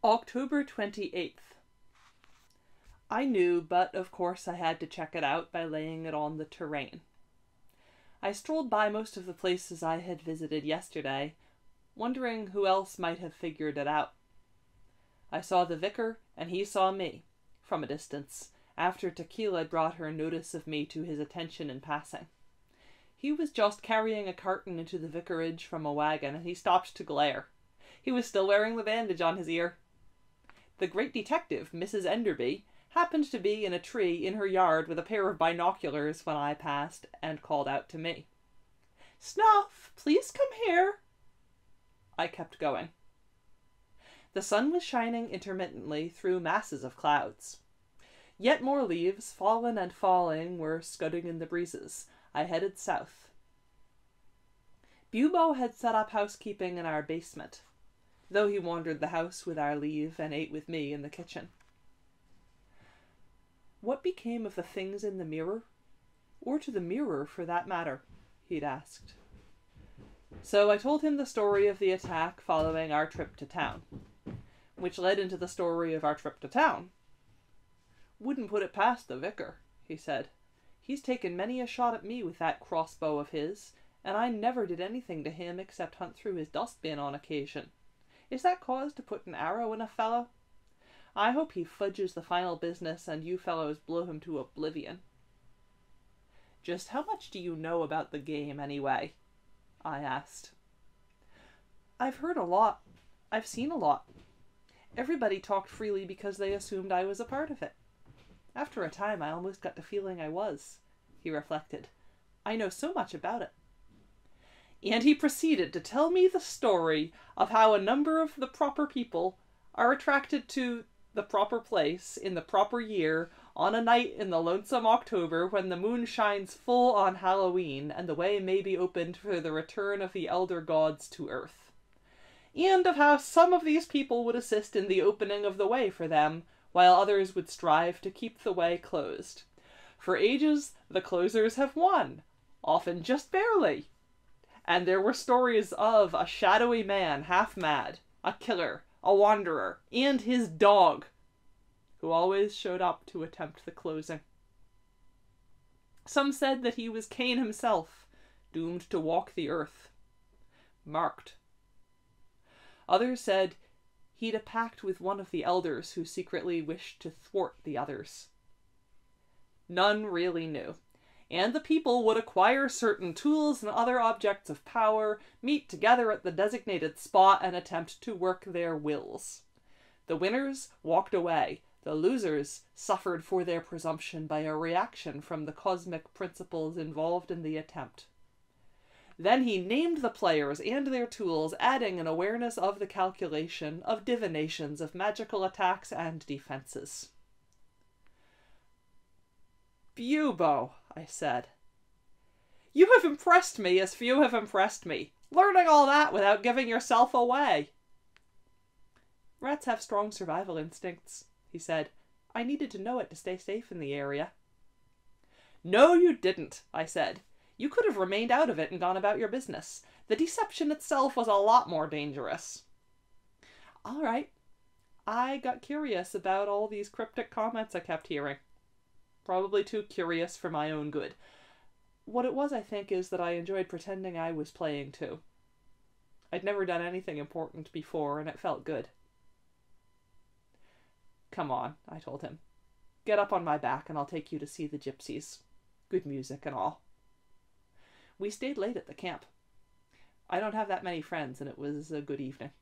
October 28th. I knew, but of course I had to check it out by laying it on the terrain. I strolled by most of the places I had visited yesterday, wondering who else might have figured it out. I saw the vicar, and he saw me, from a distance, after Tequila brought her notice of me to his attention in passing. He was just carrying a carton into the vicarage from a wagon, and he stopped to glare. He was still wearing the bandage on his ear. The great detective, Mrs. Enderby, happened to be in a tree in her yard with a pair of binoculars when I passed, and called out to me. "Snuff, please come here." I kept going. The sun was shining intermittently through masses of clouds. Yet more leaves, fallen and falling, were scudding in the breezes. I headed south. Bubo had set up housekeeping in our basement, though he wandered the house with our leave and ate with me in the kitchen. "What became of the things in the mirror? Or to the mirror, for that matter?" he'd asked. So I told him the story of the attack following our trip to town, which led into the story of our trip to town. "Wouldn't put it past the vicar," he said. "He's taken many a shot at me with that crossbow of his, and I never did anything to him except hunt through his dustbin on occasion. Is that cause to put an arrow in a fellow? I hope he fudges the final business and you fellows blow him to oblivion." "Just how much do you know about the game, anyway?" I asked. "I've heard a lot. I've seen a lot. Everybody talked freely because they assumed I was a part of it. After a time, I almost got the feeling I was," he reflected. "I know so much about it." And he proceeded to tell me the story of how a number of the proper people are attracted to the proper place in the proper year on a night in the lonesome October when the moon shines full on Halloween and the way may be opened for the return of the elder gods to earth. And of how some of these people would assist in the opening of the way for them, while others would strive to keep the way closed. For ages, the closers have won, often just barely. And there were stories of a shadowy man, half mad, a killer, a wanderer, and his dog, who always showed up to attempt the closing. Some said that he was Cain himself, doomed to walk the earth, marked. Others said he'd a pact with one of the elders who secretly wished to thwart the others. None really knew. And the people would acquire certain tools and other objects of power, meet together at the designated spot, and attempt to work their wills. The winners walked away. The losers suffered for their presumption by a reaction from the cosmic principles involved in the attempt. Then he named the players and their tools, adding an awareness of the calculation, of divinations, of magical attacks and defenses. "Bubo," I said. "You have impressed me as few have impressed me. Learning all that without giving yourself away." "Rats have strong survival instincts," he said. "I needed to know it to stay safe in the area." "No, you didn't," I said. "You could have remained out of it and gone about your business. The deception itself was a lot more dangerous." "All right. I got curious about all these cryptic comments I kept hearing. Probably too curious for my own good. What it was, I think, is that I enjoyed pretending I was playing too. I'd never done anything important before, and it felt good." "Come on," I told him. "Get up on my back and I'll take you to see the gypsies. Good music and all." We stayed late at the camp. I don't have that many friends, and it was a good evening.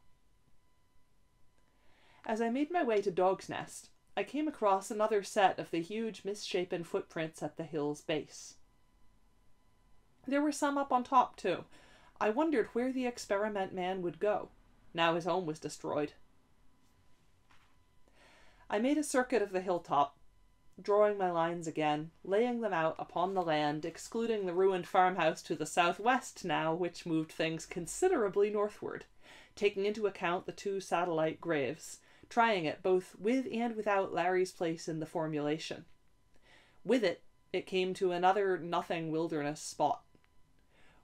As I made my way to Dog's Nest, I came across another set of the huge misshapen footprints at the hill's base. There were some up on top, too. I wondered where the experiment man would go, now his home was destroyed. I made a circuit of the hilltop, drawing my lines again, laying them out upon the land, excluding the ruined farmhouse to the southwest now, which moved things considerably northward, taking into account the two satellite graves, trying it both with and without Larry's place in the formulation. With it, it came to another nothing wilderness spot.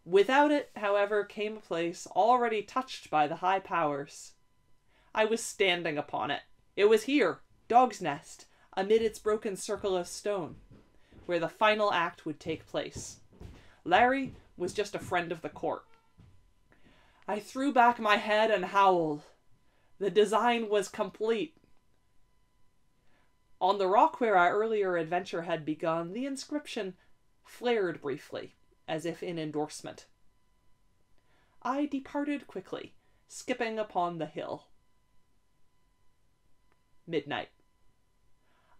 Without it, however, came a place already touched by the high powers. I was standing upon it. It was here, Dog's Nest, amid its broken circle of stone, where the final act would take place. Larry was just a friend of the court. I threw back my head and howled. The design was complete. On the rock where our earlier adventure had begun, the inscription flared briefly, as if in endorsement. I departed quickly, skipping upon the hill. Midnight.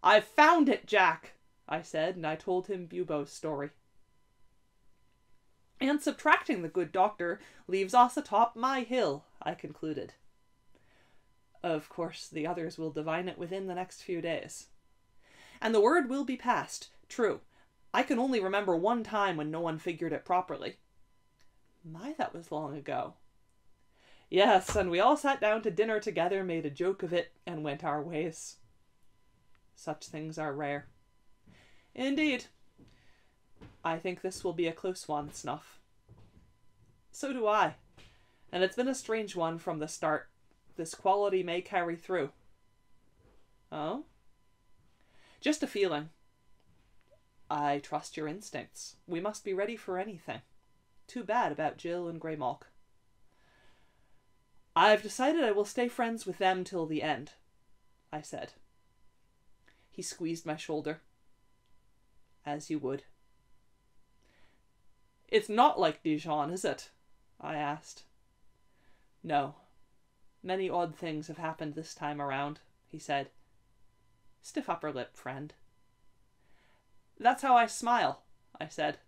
"I've found it, Jack," I said, and I told him Bubo's story. "And subtracting the good doctor leaves us atop my hill," I concluded. Of course, the others will divine it within the next few days. And the word will be passed. True, I can only remember one time when no one figured it properly. My, that was long ago. Yes, and we all sat down to dinner together, made a joke of it, and went our ways. Such things are rare. Indeed. I think this will be a close one, Snuff. So do I. And it's been a strange one from the start. This quality may carry through. Oh? Just a feeling. I trust your instincts. We must be ready for anything. Too bad about Jill and Greymalk. I've decided I will stay friends with them till the end, I said. He squeezed my shoulder. As you would. It's not like Dijon, is it? I asked. No. Many odd things have happened this time around, he said. Stiff upper lip, friend. That's how I smile, I said.